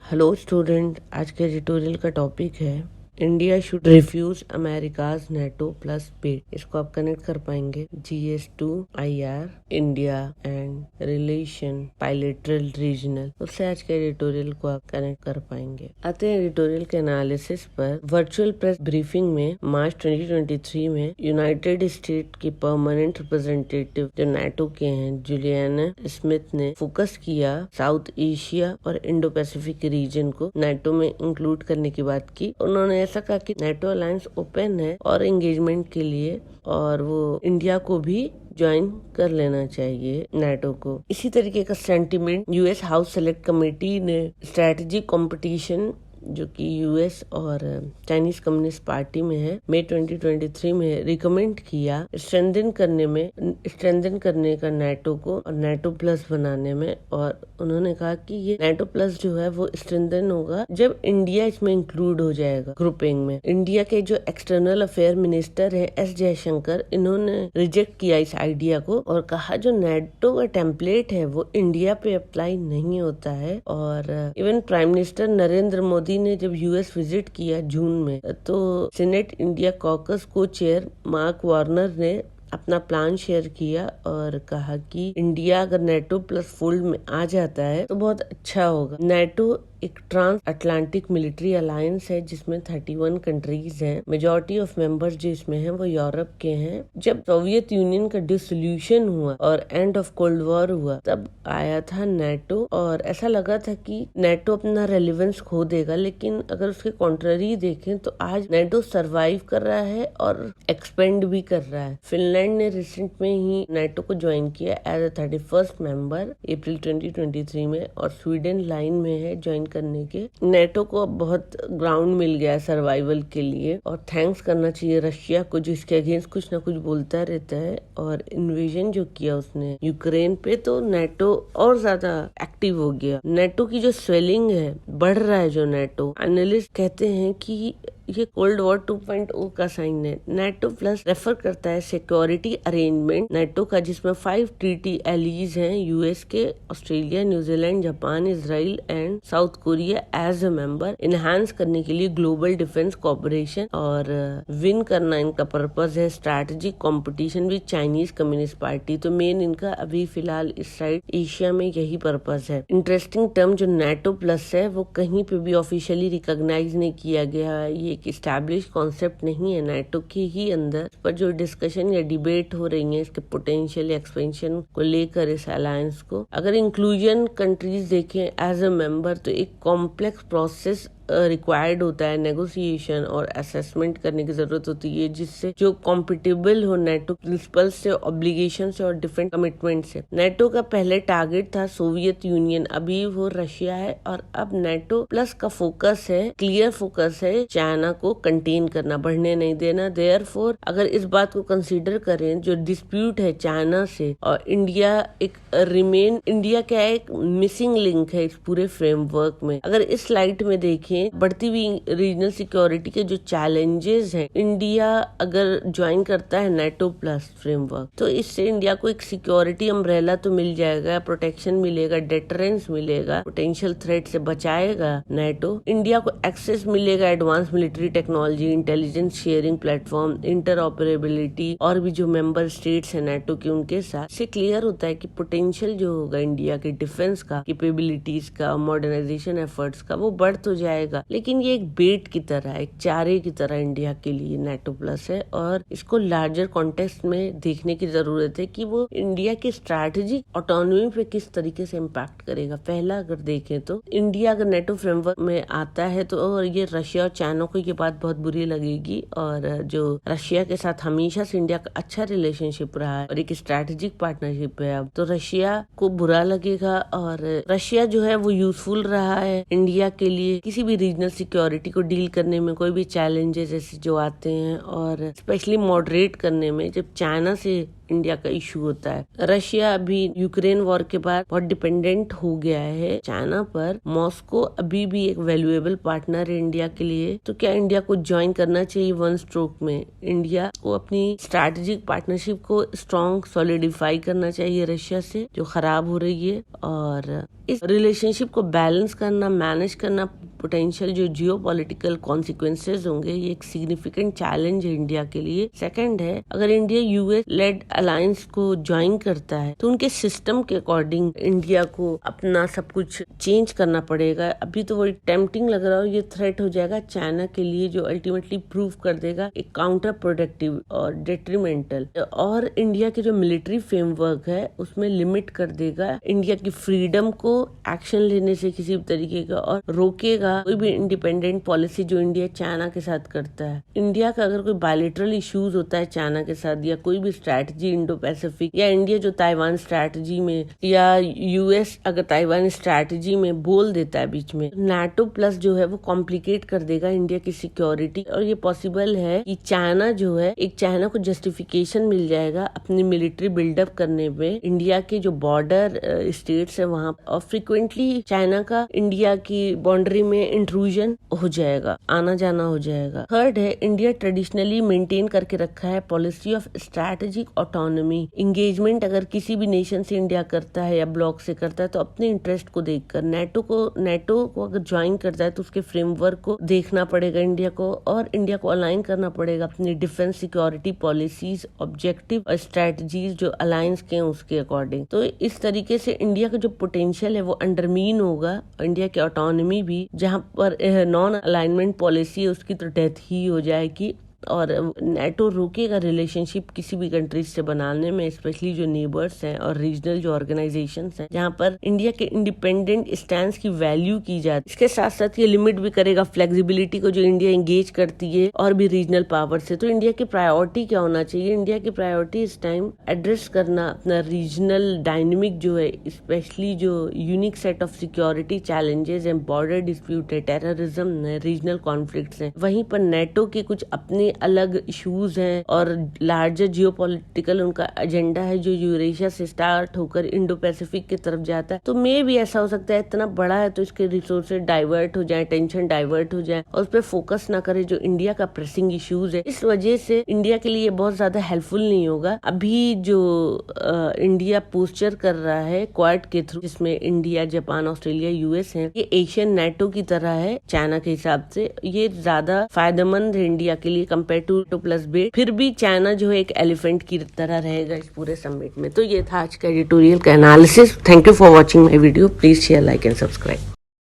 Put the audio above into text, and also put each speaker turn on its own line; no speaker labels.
Hello student, आज के editorial का टॉपिक है India should refuse America's NATO plus paid. इसको आप कनेक्ट कर पाएंगे GS2 IR India and relation bilateral regional. उससे आज के एडिटोरियल को आप कनेक्ट कर पाएंगे। आते हैं एडिटोरियल के एनालिसिस पर। वर्चुअल प्रेस ब्रीफिंग में मार्च 2023 में यूनाइटेड स्टेट की परमानेंट रिप्रेजेंटेटिव जो नेटो के हैं जुलियाना स्मिथ ने फोकस किया साउथ एशिया और इंडो पैसिफिक रीजन को नेटो में इंक्लूड करने की बात की। उन्होंने ऐसा कहा कि नेटो अलायंस ओपन है और एंगेजमेंट के लिए, और वो इंडिया को भी ज्वाइन कर लेना चाहिए नेटो को। इसी तरीके का sentiment US house select committee ने स्ट्रेटेजिक कंपटीशन जो कि यूएस और चाइनीज कम्युनिस्ट पार्टी में है मई 2023 में रिकमेंड किया स्ट्रेंथन करने का नेटो को और नेटो प्लस बनाने में। और उन्होंने कहा कि ये नेटो प्लस जो है वो स्ट्रेंथन होगा जब इंडिया इसमें इंक्लूड हो जाएगा ग्रुपिंग में। इंडिया के जो एक्सटर्नल अफेयर मिनिस्टर है S जयशंकर, इन्होंने रिजेक्ट किया इस आइडिया को और कहा जो नेटो का टेम्पलेट है वो इंडिया पे अप्लाई नहीं होता है। और even prime minister Narendra Modi ने जब यूएस विजिट किया जून में, तो सीनेट इंडिया कॉकस को चेयर मार्क वार्नर ने अपना प्लान शेयर किया और कहा कि इंडिया अगर नेटो प्लस फोल्ड में आ जाता है तो बहुत अच्छा होगा। नेटो एक ट्रांस अटलांटिक मिलिट्री अलायंस है जिसमें 31 कंट्रीज हैं। मेजॉरिटी ऑफ मेंबर्स जो इसमें हैं वो यूरोप के हैं। जब सोवियत यूनियन का डिसोल्यूशन हुआ और एंड ऑफ कोल्ड वॉर हुआ तब आया था नेटो, और ऐसा लगा था कि नेटो अपना रेलेवेंस खो देगा, लेकिन अगर उसके कॉन्ट्ररी देखें तो आज नेटो सर्वाइव कर रहा है और एक्सपेंड भी कर रहा है। फिनलैंड ने रिसेंट में ही नेटो को ज्वाइन किया एज अ 31st मेंबर अप्रैल 2023 में, और स्वीडन लाइन में है ज्वाइन करने के। नेटो को अब बहुत ग्राउंड मिल गया है सर्वाइवल के लिए, और थैंक्स करना चाहिए रशिया को जो इसके अगेंस्ट कुछ ना कुछ बोलता रहता है। और इन्वेजन जो किया उसने यूक्रेन पे, तो नेटो और ज्यादा एक्टिव हो गया। नेटो की जो स्वेलिंग है बढ़ रहा है, जो नेटो एनालिस्ट कहते हैं कि ये कोल्ड वॉर 2.0 का साइन है। नेटो प्लस रेफर करता है सिक्योरिटी अरेंजमेंट नेटो का, जिसमें 5 ट्रीटी एलीज हैं यूएस के, Australia, New Zealand, Japan, Israel and South Korea as a member, enhance करने के लिए ग्लोबल डिफेंस कोऑपरेशन और विन करना इनका पर्पस है strategic competition with Chinese Communist Party. तो मेन इनका अभी फिलहाल इस साइड एशिया में यही पर्पस है। इंटरेस्टिंग टर्म जो नेटो प्लस है वो कहीं पे भी ऑफिशियली रिकॉग्नाइज नहीं किया गया है। ये एक स्टैब्लिश कॉन्सेप्ट नहीं है नेटो के ही अंदर, पर जो डिस्कशन या डिबेट हो रही है इसके पोटेंशियल एक्सपेंशन को लेकर इस अलायंस को। अगर इंक्लूजन कंट्रीज देखें एज अ मेंबर तो एक कॉम्प्लेक्स प्रोसेस रिक्वायर्ड होता है, नेगोशिएशन और असेसमेंट करने की जरूरत होती है जिससे जो कॉम्पिटेबल हो नेटो प्रिंसिपल से, ऑब्लिगेशन से और डिफरेंट कमिटमेंट से। नेटो का पहले टारगेट था सोवियत यूनियन, अभी वो रशिया है, और अब नेटो प्लस का फोकस है, क्लियर फोकस है चाइना को कंटेन करना, बढ़ने नहीं देना। देयरफॉर अगर इस बात को कंसीडर करें जो डिस्प्यूट है चाइना से और इंडिया एक रिमेन, इंडिया क्या है, एक मिसिंग लिंक है इस पूरे फ्रेमवर्क में। अगर इस स्लाइड में देखें बढ़ती हुई रीजनल सिक्योरिटी के जो चैलेंजेस हैं, इंडिया अगर ज्वाइन करता है नेटो प्लस फ्रेमवर्क तो इससे इंडिया को एक सिक्योरिटी अम्ब्रेला तो मिल जाएगा, प्रोटेक्शन मिलेगा, डेटरेंस मिलेगा, पोटेंशियल थ्रेट से बचाएगा नेटो। इंडिया को एक्सेस मिलेगा advance military technology, intelligence sharing platform, interoperability, और भी जो मेंबर स्टेट्स है नेटो के उनके साथ। से क्लियर होता है कि पोटेंशियल जो होगा इंडिया के डिफेंस का, कैपेबिलिटीज का, मॉडर्नाइजेशन एफर्ट्स का, वो बढ़ तो जाएगा। लेकिन ये एक बेट की तरह, एक चारे की तरह इंडिया के लिए नेटो प्लस है, और इसको लार्जर कॉन्टेक्स्ट में देखने की जरूरत है कि वो इंडिया की स्ट्रैटेजिक ऑटोनॉमी पे किस तरीके से इम्पैक्ट करेगा। पहला अगर देखें तो इंडिया अगर नेटो फ्रेमवर्क में आता है तो और ये रशिया और चाइना को ये बात बहुत बुरी लगेगी, और जो रशिया के साथ हमेशा से इंडिया का अच्छा रिलेशनशिप रहा है और एक स्ट्रैटेजिक पार्टनरशिप है, अब तो रशिया को बुरा लगेगा। और रशिया जो है वो यूजफुल रहा है इंडिया के लिए किसी भी रीजनल सिक्योरिटी को डील करने में कोई भी चैलेंजेस ऐसे जो आते हैं और स्पेशली मॉडरेट करने में जब चाइना से इंडिया का इशू होता है। रशिया अभी यूक्रेन वॉर के बाद बहुत डिपेंडेंट हो गया है चाइना पर। मॉस्को अभी भी एक वैल्यूएबल पार्टनर है इंडिया के लिए, तो क्या इंडिया को ज्वाइन करना चाहिए वन स्ट्रोक में? इंडिया को अपनी स्ट्रैटेजिक पार्टनरशिप को स्ट्रॉन्ग सॉलिडिफाई करना चाहिए रशिया से जो खराब हो रही है, और इस रिलेशनशिप को बैलेंस करना, मैनेज करना, पोटेंशियल जो जियोपॉलिटिकल कॉन्सिक्वेंसेज होंगे, ये एक सिग्निफिकेंट चैलेंज है इंडिया के लिए। सेकंड है, अगर इंडिया यूएस लेड अलायंस को ज्वाइन करता है तो उनके सिस्टम के अकॉर्डिंग इंडिया को अपना सब कुछ चेंज करना पड़ेगा। अभी तो वो टेम्पटिंग लग रहा हो, ये थ्रेट हो जाएगा चाइना के लिए जो अल्टीमेटली प्रूव कर देगा एक काउंटर प्रोडक्टिव और डेट्रीमेंटल, और इंडिया के जो मिलिट्री फ्रेमवर्क है उसमें लिमिट कर देगा इंडिया की फ्रीडम को एक्शन लेने से किसी भी तरीके का, और रोकेगा कोई भी इंडिपेंडेंट पॉलिसी जो इंडिया चाइना के साथ करता है। इंडिया का अगर कोई बायलैटरल इश्यूज होता है चाइना के साथ, या कोई भी स्ट्रैटेजी इंडो पैसिफिक, या इंडिया जो ताइवान स्ट्रैटेजी में, या यूएस अगर ताइवान स्ट्रैटेजी में बोल देता है बीच में, नाटो प्लस जो है वो कॉम्प्लिकेट कर देगा इंडिया की सिक्योरिटी। और ये पॉसिबल है कि चाइना जो है, एक चाइना को जस्टिफिकेशन मिल जाएगा अपनी मिलिट्री बिल्डअप करने में इंडिया के जो बॉर्डर स्टेट्स है वहाँ, और फ्रिक्वेंटली चाइना का इंडिया की बाउंड्री में इंट्रूजन हो जाएगा, आना जाना हो जाएगा। थर्ड है, इंडिया ट्रेडिशनली मेंटेन करके रखा है policy of strategic autonomy. Engagement अगर किसी भी नेशन से इंडिया करता है या ब्लॉक से करता है तो अपने इंटरेस्ट को देखकर, नेटो को अगर ज्वाइन करता है तो उसके फ्रेमवर्क को देखना पड़ेगा इंडिया को, और इंडिया को अलाइन करना पड़ेगा अपनी डिफेंस सिक्योरिटी पॉलिसीज, ऑब्जेक्टिव और स्ट्रैटेजीज जो अलायंस के हैं उसके अकॉर्डिंग। तो इस तरीके से इंडिया का जो पोटेंशियल है वो अंडरमीन होगा, इंडिया की ऑटोनॉमी भी, जहाँ पर नॉन अलाइनमेंट पॉलिसी है उसकी तो डेथ ही हो जाएगी, और नेटो रोकेगा रिलेशनशिप किसी भी कंट्रीज से बनाने में, स्पेशली जो नेबर्स हैं और रीजनल जो ऑर्गेनाइजेशंस हैं जहां पर इंडिया के इंडिपेंडेंट स्टैंड की वैल्यू की जाती है। इसके साथ साथ ये लिमिट भी करेगा फ्लेक्सिबिलिटी को जो इंडिया एंगेज करती है और भी रीजनल पावर से। तो इंडिया की प्रायोरिटी क्या होना चाहिए? इंडिया की प्रायोरिटी इस टाइम एड्रेस करना अपना रीजनल डायनेमिक जो है, स्पेशली जो unique set of security challenges हैं, बॉर्डर डिस्प्यूट है, टेररिज्म है, रीजनल कॉन्फ्लिक्ट्स हैं। वहीं पर नेटो के कुछ अपने अलग इश्यूज हैं और लार्जर जियोपॉलिटिकल उनका एजेंडा है जो यूरेशिया से स्टार्ट होकर इंडो पैसिफिक की तरफ जाता है। तो मे भी ऐसा हो सकता है इतना बड़ा है तो इसके रिसोर्सेज डाइवर्ट हो जाए, टेंशन डाइवर्ट हो जाए और उस पर फोकस ना करे जो इंडिया का प्रेसिंग इश्यूज है। इस वजह से इंडिया के लिए बहुत ज्यादा हेल्पफुल नहीं होगा। अभी जो इंडिया पोस्चर कर रहा है क्वाड के थ्रू, जिसमें इंडिया, जापान, ऑस्ट्रेलिया, यूएस है, ये एशियन नेटो की तरह है चाइना के हिसाब से। ये ज्यादा फायदेमंद है इंडिया के लिए कंपेयर टू प्लस बे। फिर भी चाइना जो है एक एलिफेंट की तरह रहेगा इस पूरे समिट में। तो ये था आज का एडिटोरियल का analysis. Thank you for watching my video. Please share, like and subscribe.